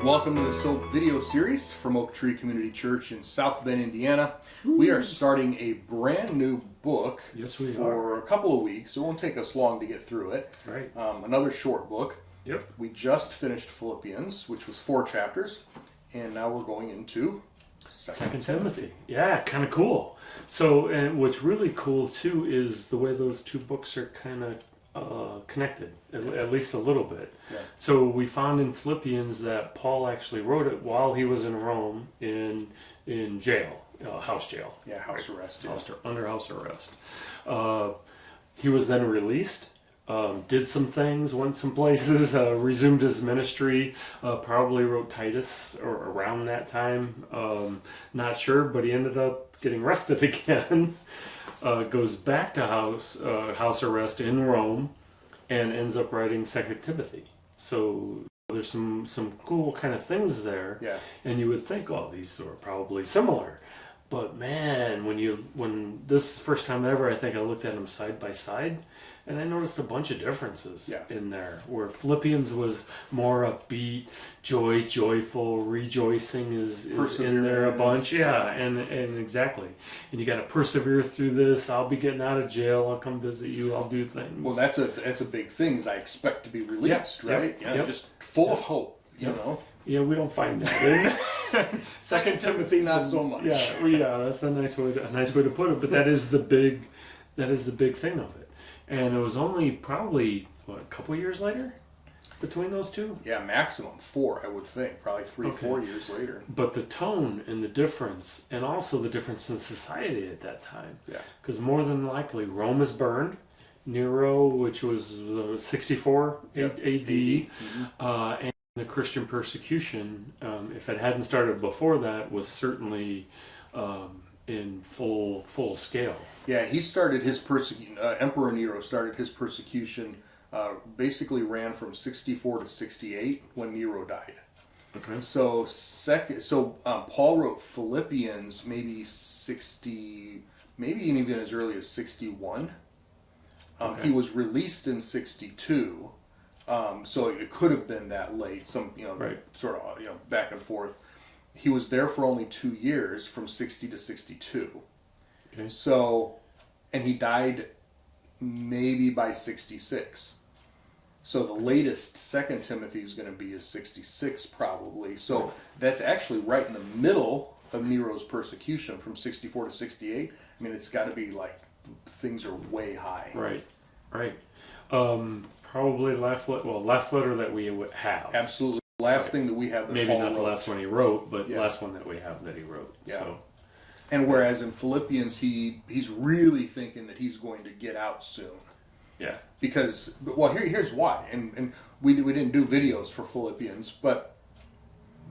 Welcome to the S.O.A.P video series from Oak Tree Community Church in South Bend, Indiana. We are starting a brand new book for a couple of weeks. It won't take us long to get through it. Right. Another short book. Yep. We just finished Philippians, which was 4 chapters, and now we're going into Second Timothy. Yeah, kind of cool. So, and what's really cool too is the way those two books are kind of connected, at least a little bit. Yeah. So we found in Philippians that Paul actually wrote it while he was in Rome in jail, house jail. Yeah, house arrest. Yeah. Under house arrest. He was then released. Did some things, went some places, resumed his ministry, probably wrote Titus or around that time, not sure, but he ended up getting arrested again, goes back to house arrest in Rome, and ends up writing 2 Timothy. So there's some cool kind of things there, Yeah. and you would think, oh, these are probably similar. But man, when this first time ever, I think I looked at them side by side, and I noticed a bunch of differences in there. Where Philippians was more upbeat, joyful, rejoicing is in there a bunch. Yeah, and exactly. And you got to persevere through this. I'll be getting out of jail. I'll come visit you. I'll do things. Well, that's a big thing. Is I expect to be released, right? Yep. Yeah, just full of hope. You know. Yeah, we don't find that in 2 Timothy, not so much. Yeah, that's a nice way to put it. But that is the big thing of it. And it was only probably a couple years later between those two. Yeah, maximum 4, I would think. Probably 3-4 years later. But the tone and the difference, and also the difference in society at that time. Yeah. Because more than likely, Rome is burned. Nero, which was 64 AD, and the Christian persecution, if it hadn't started before that, was certainly in full scale. Yeah, he started his persecution. Emperor Nero started his persecution. Basically, ran from 64 to 68 when Nero died. Okay. So Paul wrote Philippians maybe 60, maybe even as early as 61. He was released in 62. So it could have been that late, sort of, back and forth. He was there for only 2 years, from 60 to 62. Okay. So, and he died maybe by 66. So the latest 2 Timothy is going to be is 66 probably. So that's actually right in the middle of Nero's persecution, from 64 to 68. I mean, it's got to be like, things are way high. Right. Probably last letter that we would have. Absolutely. Last thing that we have that maybe Paul not the wrote. last one he wrote, but last one that we have that he wrote. Yeah. So. And whereas in Philippians he's really thinking that he's going to get out soon. Yeah. Because here's why. And we didn't do videos for Philippians, but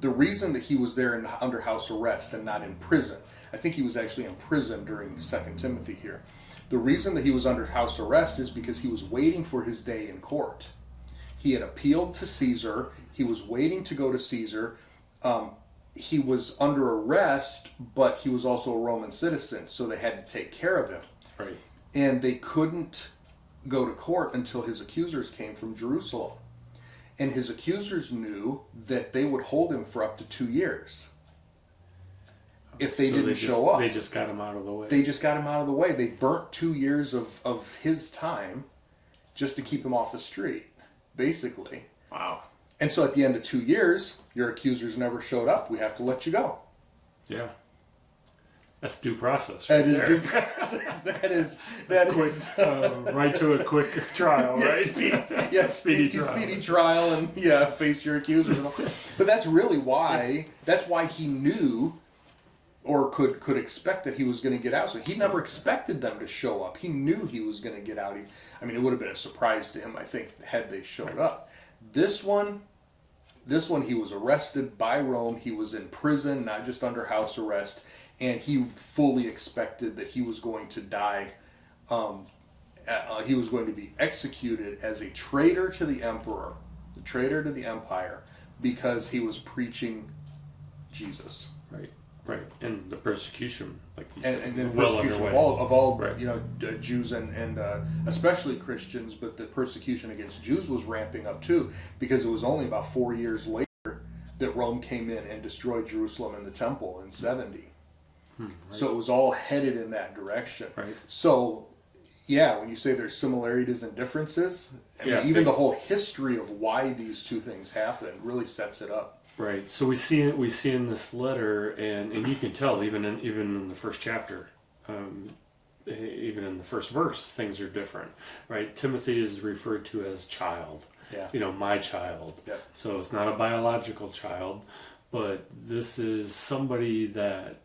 the reason that he was there under house arrest and not in prison, I think he was actually in prison during 2 Timothy here. The reason that he was under house arrest is because he was waiting for his day in court. He had appealed to Caesar. He was waiting to go to Caesar. He was under arrest, but he was also a Roman citizen, so they had to take care of him. Right. And they couldn't go to court until his accusers came from Jerusalem. And his accusers knew that they would hold him for up to 2 years if they didn't show up. They just got him out of the way. They burnt 2 years of his time just to keep him off the street, basically. Wow. And so at the end of 2 years, your accusers never showed up. We have to let you go. Yeah. That's due process. That is due process. That is right to a quick trial, right? Speedy trial, and face your accusers. And all. But that's really why. That's why he knew, or could expect that he was going to get out. So he never expected them to show up. He knew he was going to get out. It would have been a surprise to him, I think, had they showed up. This one, he was arrested by Rome. He was in prison, not just under house arrest, and he fully expected that he was going to die. He was going to be executed as a traitor to the emperor, the traitor to the empire, because he was preaching Jesus. Right, and the persecution, like you said, and the persecution of all Jews and especially Christians, but the persecution against Jews was ramping up too, because it was only about 4 years later that Rome came in and destroyed Jerusalem and the temple in 70. Right. So it was all headed in that direction. Right. So, yeah, when you say there's similarities and differences, I mean, even the whole history of why these two things happened really sets it up. Right. So we see in this letter, and you can tell even in the first chapter, even in the first verse, things are different. Right. Timothy is referred to as child. Yeah. You know, my child. Yep. So it's not a biological child, but this is somebody that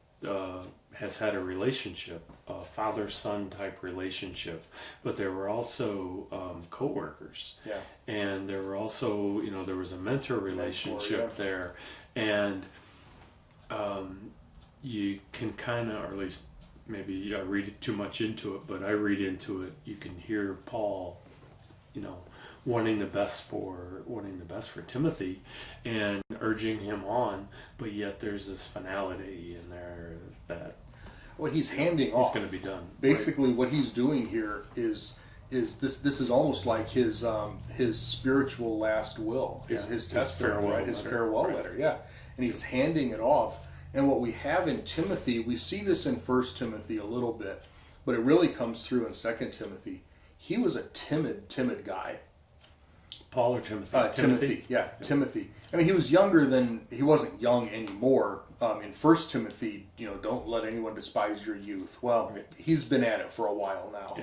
has had a relationship, a father-son type relationship. But there were also co-workers. Yeah. And there were also, you know, there was a mentor relationship there. And you can kind of, or at least maybe I read too much into it, but I read into it, you can hear Paul, you know, wanting the best for Timothy and urging him on, but yet there's this finality in there that he's handing off. It's going to be done. Basically, right? What he's doing here is this is almost like his spiritual last will, his testament, right? His farewell letter, yeah. And he's handing it off. And what we have in Timothy, we see this in 1 Timothy a little bit, but it really comes through in 2 Timothy. He was a timid guy. Paul or Timothy? Timothy, yeah, Timothy. I mean, he wasn't young anymore. In 1 Timothy, you know, don't let anyone despise your youth. Well, he's been at it for a while now.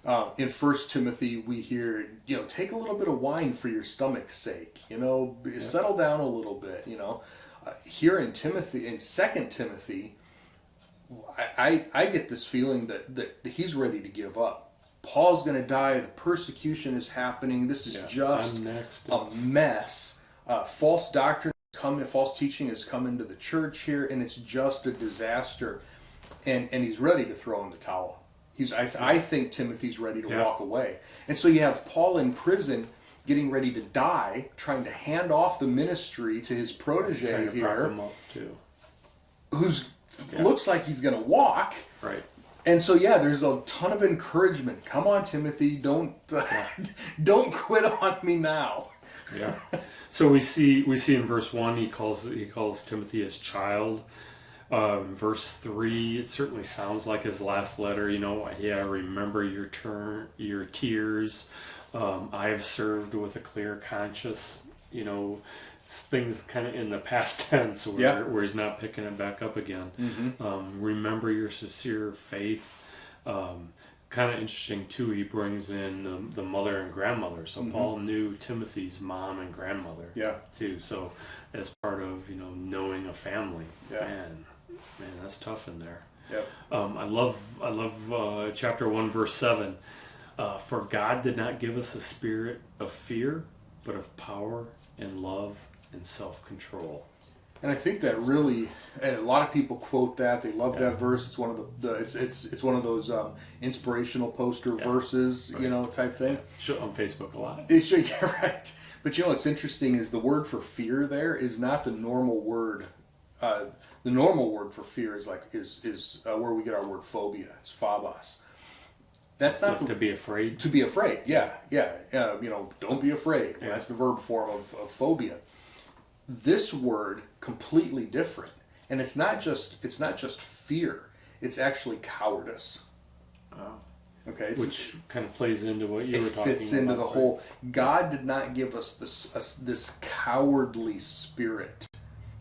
Yeah. In 1 Timothy, we hear, you know, take a little bit of wine for your stomach's sake. You know, settle down a little bit. You know, here in 2 Timothy, I get this feeling that he's ready to give up. Paul's going to die. The persecution is happening. This is just a mess. False doctrine false teaching has come into the church here, and it's just a disaster. And he's ready to throw in the towel. I think Timothy's ready to walk away. And so you have Paul in prison, getting ready to die, trying to hand off the ministry to his protege here, who's looks like he's going to walk. Right. And so there's a ton of encouragement. Come on, Timothy, don't quit on me now. Yeah. So we see in verse 1 he calls Timothy his child. Verse 3, it certainly sounds like his last letter. You know, remember your tears. I have served with a clear conscience. You know, things kind of in the past tense where he's not picking it back up again. Mm-hmm. Remember your sincere faith. Kind of interesting too, he brings in the mother and grandmother. So Paul knew Timothy's mom and grandmother too. So as part of, you know, knowing a family, man, that's tough in there. I love chapter 1 verse 7. For God did not give us a spirit of fear, but of power and love and self-control. And I think that really, and a lot of people quote that. They love that verse. It's one of it's one of those inspirational poster verses, you know, type thing. Show on Facebook a lot. Right. But you know what's interesting is the word for fear there is not the normal word. The normal word for fear is where we get our word phobia. It's phobos. That's not to be afraid. To be afraid, yeah. You know, don't be afraid. Yeah. That's the verb form of phobia. This word completely different, and it's not just fear. It's actually cowardice. Okay, which kind of plays into what you were talking about. It fits into the whole. God did not give us this cowardly spirit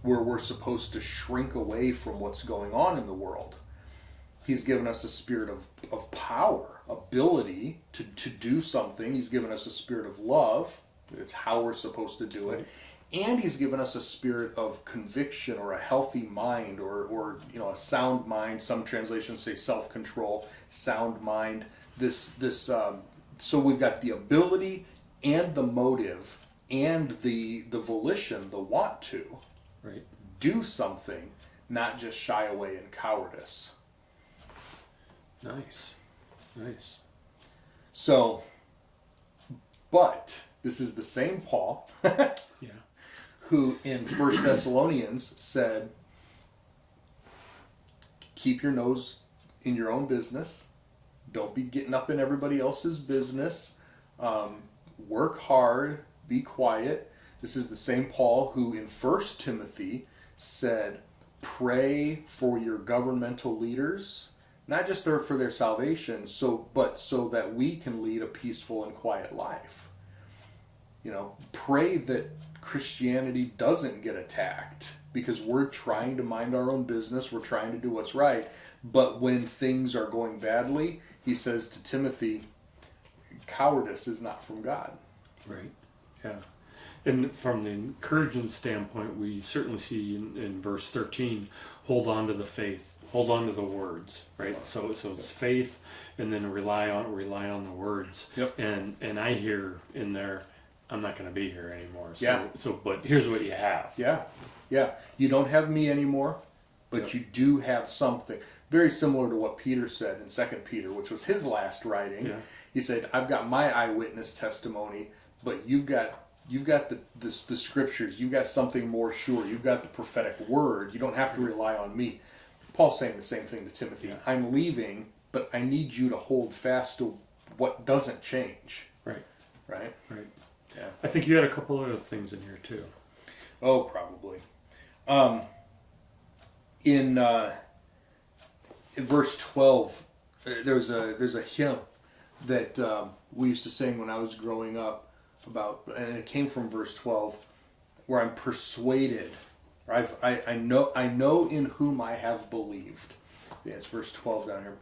where we're supposed to shrink away from what's going on in the world. He's given us a spirit of power, ability to do something. He's given us a spirit of love. It's how we're supposed to do it. And he's given us a spirit of conviction or a healthy mind or you know, a sound mind. Some translations say self-control, sound mind. So we've got the ability and the motive and the volition, the want to do something, not just shy away in cowardice. Nice. So, but this is the same Paul. Who in 1 Thessalonians said, keep your nose in your own business. Don't be getting up in everybody else's business. Work hard. Be quiet. This is the same Paul who in 1 Timothy said, pray for your governmental leaders, not just for their salvation, but so that we can lead a peaceful and quiet life. Pray that Christianity doesn't get attacked, because we're trying to mind our own business, we're trying to do what's right, but when things are going badly, he says to Timothy, cowardice is not from God. Right, yeah. And from the encouragement standpoint, we certainly see in verse 13, hold on to the faith, hold on to the words, right? So it's faith, and then rely on the words. Yep. And I hear in there, I'm not going to be here anymore. Yeah. But here's what you have. Yeah. You don't have me anymore, but you do have something. Very similar to what Peter said in 2 Peter, which was his last writing. Yeah. He said, I've got my eyewitness testimony, but you've got the scriptures. You've got something more sure. You've got the prophetic word. You don't have to rely on me. Paul's saying the same thing to Timothy. Yeah. I'm leaving, but I need you to hold fast to what doesn't change. Right. Right? Right. Yeah. I think you had a couple other things in here too. Oh, probably. In verse 12, there's a hymn that we used to sing when I was growing up and it came from verse 12, where I'm persuaded. I know in whom I have believed. Yeah, it's verse 12 down here.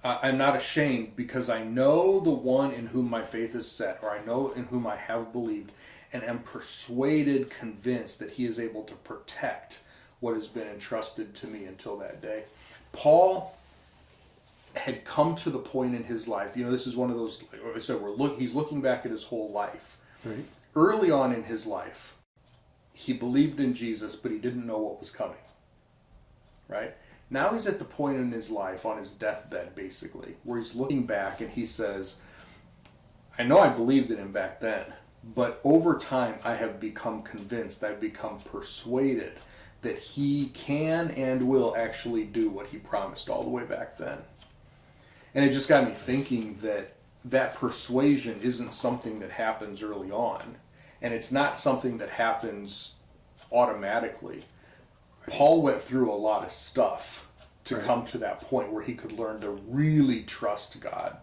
I'm not ashamed, because I know the one in whom my faith is set, or I know in whom I have believed, and am persuaded, convinced that he is able to protect what has been entrusted to me until that day. Paul had come to the point in his life, this is one of those, like I said, he's looking back at his whole life. Right. Early on in his life, he believed in Jesus, but he didn't know what was coming. Right? Now he's at the point in his life, on his deathbed basically, where he's looking back and he says, I know I believed in him back then, but over time I have become convinced, I've become persuaded that he can and will actually do what he promised all the way back then. And it just got me thinking that persuasion isn't something that happens early on, and it's not something that happens automatically. Paul went through a lot of stuff to come to that point where he could learn to really trust God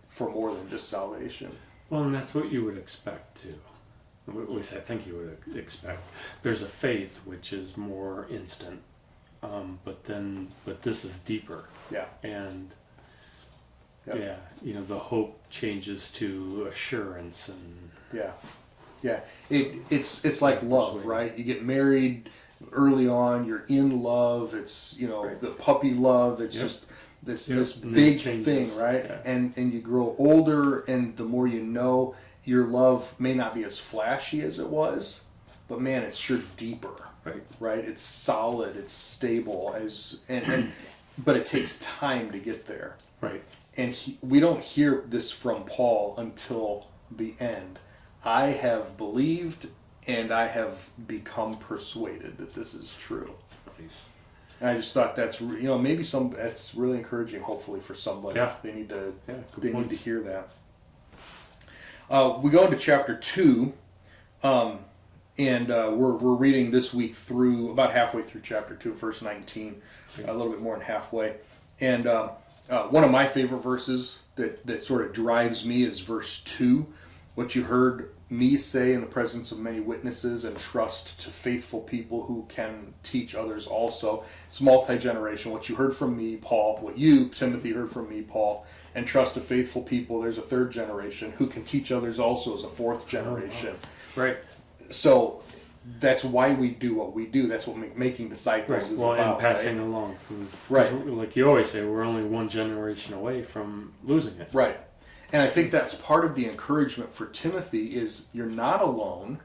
for more than just salvation. Well, and that's what you would expect too. At least I think you would expect. There's a faith which is more instant, but this is deeper. Yeah. And the hope changes to assurance and It's like love, right? You get married early on, you're in love, it's the puppy love, it's just this big thing, right? Yeah. And you grow older, and the more you know, your love may not be as flashy as it was, but man, it's sure deeper. Right? It's solid, it's stable, but it takes time to get there. Right. And we don't hear this from Paul until the end. I have believed and I have become persuaded that this is true. Nice. And I just thought that's maybe that's really encouraging. Hopefully for somebody, they need to need to hear that. We go into chapter 2, and we're reading this week through about halfway through chapter 2, verse 19, a little bit more than halfway. And one of my favorite verses that sort of drives me is verse 2. What you heard me say in the presence of many witnesses, and trust to faithful people who can teach others also. It's multi-generation. What you heard from me, Paul, what you, Timothy, heard from me, Paul, and trust to faithful people, there's a third generation who can teach others also as a fourth generation. Right. So that's why we do what we do. That's what making disciples is about. And passing along from, like you always say, we're only one generation away from losing it. Right. And I think that's part of the encouragement for Timothy is you're not alone.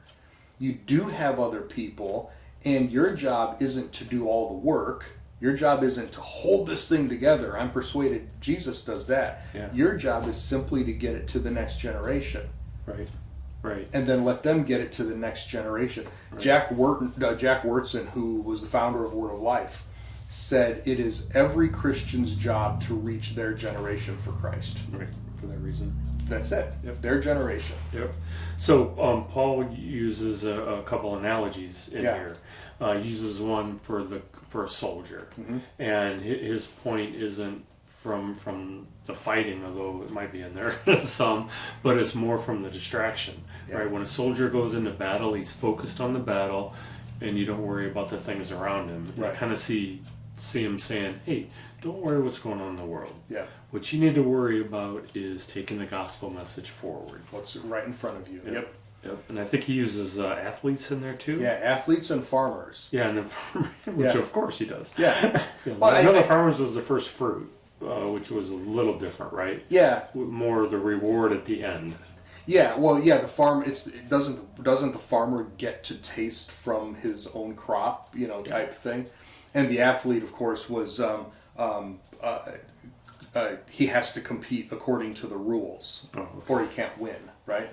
You do have other people, and your job isn't to do all the work. Your job isn't to hold this thing together. I'm persuaded Jesus does that. Yeah. Your job is simply to get it to the next generation. Right. And then let them get it to the next generation. Right. Jack Wurtson, who was the founder of Word of Life, said it is every Christian's job to reach their generation for Christ. Right. For that reason. That's it. Yep. Their generation. Yep. So Paul uses a couple analogies in here. He uses one for a soldier, and his point isn't from the fighting, although it might be in there some, but it's more from the distraction. Right? When a soldier goes into battle, he's focused on the battle, and you don't worry about the things around him. Right. You kind of see him saying, "Hey, don't worry what's going on in the world. Yeah. What you need to worry about is taking the gospel message forward." What's right in front of you. Yep. Yep. And I think he uses athletes in there too. Yeah, athletes and farmers. Yeah, and then which of course he does. Yeah. Well, I know the farmers was the first fruit, which was a little different, right? Yeah. With more the reward at the end. Yeah. Well, yeah. The farm. Doesn't the farmer get to taste from his own crop, type thing, and the athlete, of course, was he has to compete according to the rules, or he can't win, right?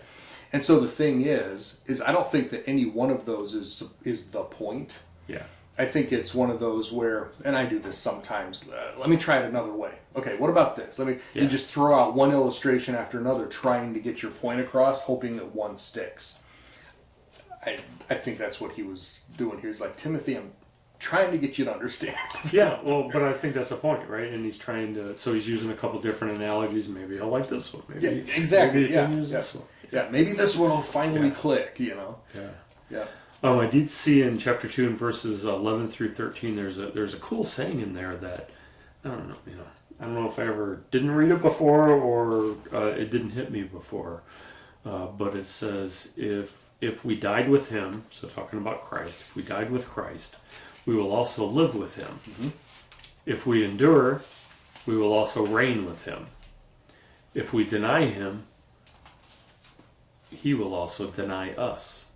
And so the thing is I don't think that any one of those is the point. Yeah. I think it's one of those where, and I do this sometimes. Let me try it another way. Okay, what about this? You just throw out one illustration after another, trying to get your point across, hoping that one sticks. I think that's what he was doing here. He's like, Timothy, I'm trying to get you to understand. Yeah, well, but I think that's the point, right? And he's trying to, so he's using a couple different analogies. Maybe he'll like this one. Maybe, exactly. Maybe he can use this one. Yeah, maybe this one will finally click, Yeah. I did see in chapter 2 and verses 11 through 13, there's a cool saying in there that, I don't know if I ever didn't read it before or it didn't hit me before, but it says, if we died with him, so talking about Christ, if we died with Christ, we will also live with him. Mm-hmm. If we endure, we will also reign with him. If we deny him, he will also deny us.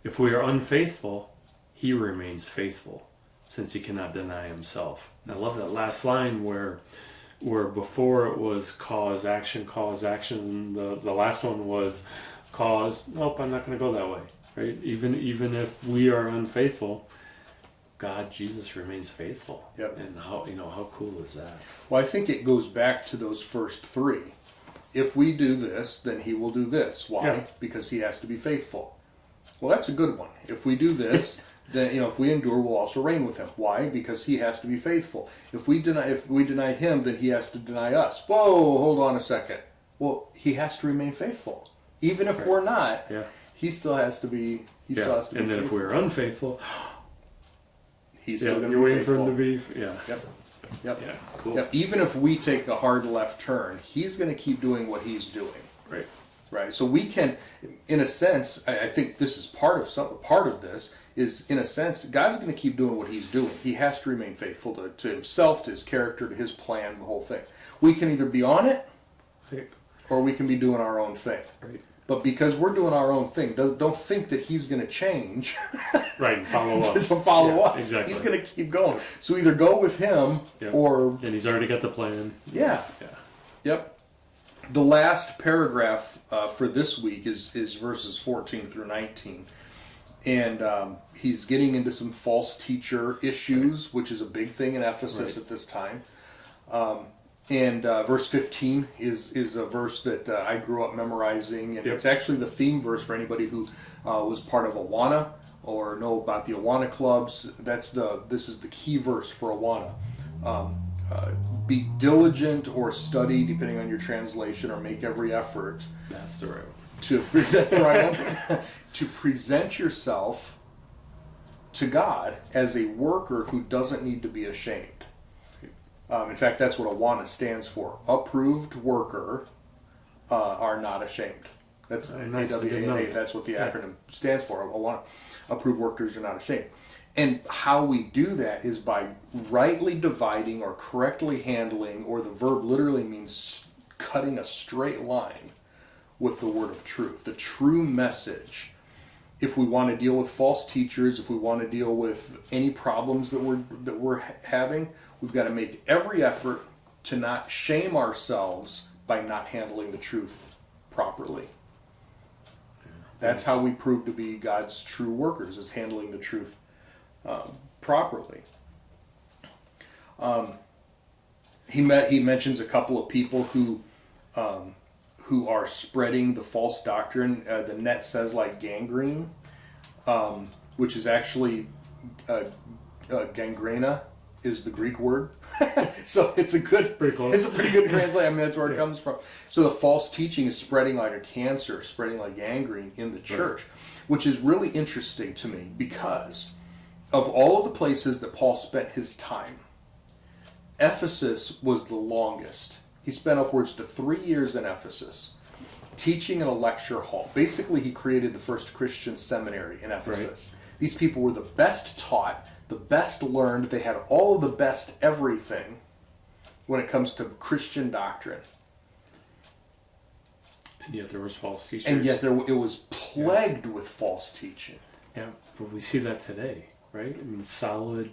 If we are unfaithful, he remains faithful, since he cannot deny himself. And I love that last line where before it was cause, action, the last one was cause, nope, I'm not going to go that way. Right? Even if we are unfaithful, Jesus remains faithful. Yep. And how cool is that? Well, I think it goes back to those first three. If we do this, then he will do this. Why? Yeah. Because he has to be faithful. Well, that's a good one. If we do this, then if we endure, we'll also reign with him. Why? Because he has to be faithful. If we deny him, then he has to deny us. Whoa, hold on a second. Well, he has to remain faithful, even if we're not. Yeah. He still has to be. He still has to be. And then faithful. if we're unfaithful, he's still going to be you're waiting faithful. for him to be. Yeah. Yep. Yep. Yeah. Cool. Yep. Even if we take a hard left turn, he's going to keep doing what he's doing. Right. Right. So we can, in a sense, I think this is part of this is, in a sense, God's going to keep doing what he's doing. He has to remain faithful to himself, to his character, to his plan, the whole thing. We can either be on it, or we can be doing our own thing. Right. But because we're doing our own thing, don't think that he's going to change. Right, and follow us. To follow us. Exactly. He's going to keep going. So either go with him, or... And he's already got the plan. Yeah. Yep. The last paragraph for this week is verses 14 through 19. And he's getting into some false teacher issues, which is a big thing in Ephesus at this time. And verse 15 is a verse that I grew up memorizing, and it's actually the theme verse for anybody who was part of Awana or know about the Awana clubs. This is the key verse for Awana. Be diligent or study, depending on your translation, or make every effort. That's the right one. That's the right one. To present yourself to God as a worker who doesn't need to be ashamed. In fact, that's what AWANA stands for. Approved worker are not ashamed. That's AWANA. That's what the acronym stands for. AWANA. Approved workers are not ashamed. And how we do that is by rightly dividing or correctly handling, or the verb literally means cutting a straight line with the word of truth, the true message. If we want to deal with false teachers, if we want to deal with any problems that we're having, we've got to make every effort to not shame ourselves by not handling the truth properly. That's how we prove to be God's true workers, is handling the truth properly. He mentions a couple of people who who are spreading the false doctrine. The net says like gangrene, which is actually gangrena is the Greek word. So it's a good, Pretty close. it's a pretty good translation. I mean, that's where it comes from. So the false teaching is spreading like a cancer, spreading like gangrene in the church, which is really interesting to me because of all of the places that Paul spent his time, Ephesus was the longest. He spent upwards to 3 years in Ephesus, teaching in a lecture hall. Basically, he created the first Christian seminary in Ephesus. Right. These people were the best taught, the best learned. They had all of the best everything when it comes to Christian doctrine. And yet there was false teachers. And yet it was plagued with false teaching. Yeah, but we see that today, right? I mean, solid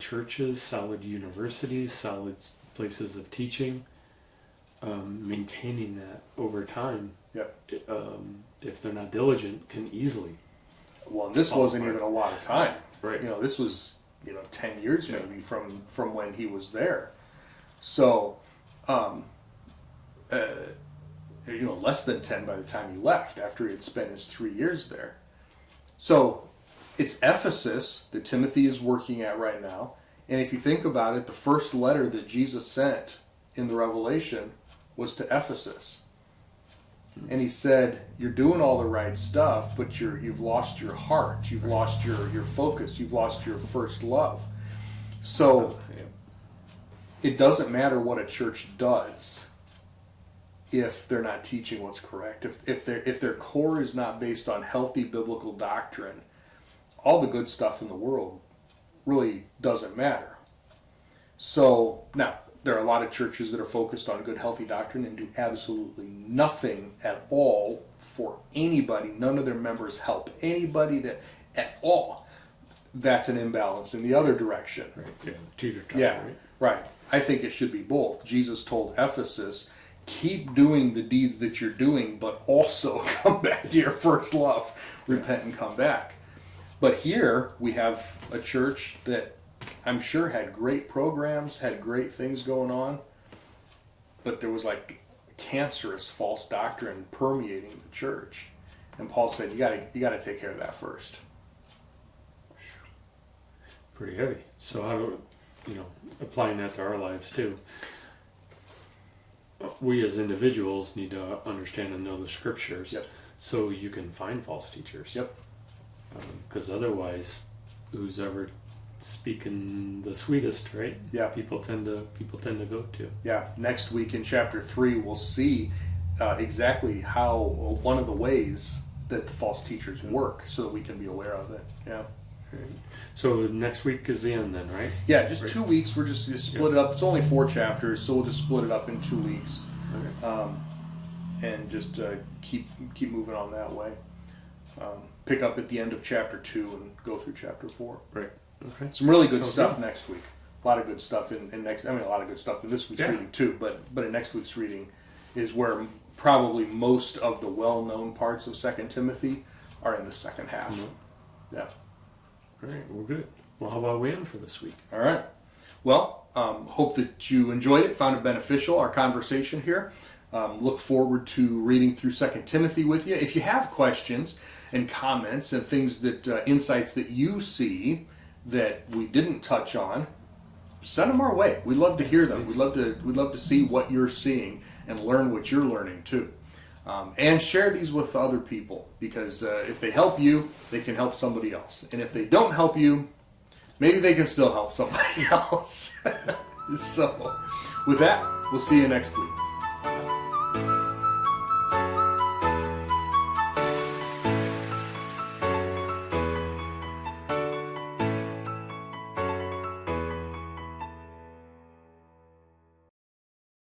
churches, solid universities, solid places of teaching, maintaining that over time. Yep. If they're not diligent, can easily. Well, this wasn't even a lot of time. Right. You know, this was 10 years maybe from when he was there. So, less than 10 by the time he left after he had spent his 3 years there. So it's Ephesus that Timothy is working at right now. And if you think about it, the first letter that Jesus sent in the Revelation was to Ephesus. And he said, you're doing all the right stuff, but you've lost your heart. You've lost your focus. You've lost your first love. So it doesn't matter what a church does if they're not teaching what's correct. If their core is not based on healthy biblical doctrine, all the good stuff in the world really doesn't matter. So now, there are a lot of churches that are focused on good, healthy doctrine and do absolutely nothing at all for anybody. None of their members help anybody at all. That's an imbalance in the other direction. Right. Yeah. Teeter-totter, Yeah. right? Right. I think it should be both. Jesus told Ephesus, keep doing the deeds that you're doing, but also come back to your first love. Repent and come back. But here we have a church that I'm sure had great programs, had great things going on, but there was like cancerous false doctrine permeating the church. And Paul said, you gotta take care of that first. Pretty heavy. So how do applying that to our lives too? We as individuals need to understand and know the scriptures, so you can find false teachers. Yep. Because otherwise, who's ever speaking the sweetest, right? Yeah. People tend to go to. Yeah. Next week in chapter 3, we'll see exactly how one of the ways that the false teachers work, so that we can be aware of it. Yeah. Right. So next week is the end then, right? Yeah, just 2 weeks. We're just going to split it up. It's only 4 chapters, so we'll just split it up in 2 weeks, and just keep moving on that way. Pick up at the end of chapter 2 and go through chapter 4. Right. Okay. Some really good stuff next week. A lot of good stuff in a lot of good stuff in this week's reading too. But in next week's reading is where probably most of the well-known parts of 2 Timothy are in the second half. Mm-hmm. Yeah. All right. Well, good. Well, how about we end for this week? All right. Well, hope that you enjoyed it, found it beneficial, our conversation here. Look forward to reading through 2 Timothy with you. If you have questions and comments and things that insights that you see that we didn't touch on, send them our way. We'd love to hear them. We'd love to see what you're seeing and learn what you're learning too. And share these with other people, because if they help you, they can help somebody else. And if they don't help you, maybe they can still help somebody else. So, with that, we'll see you next week.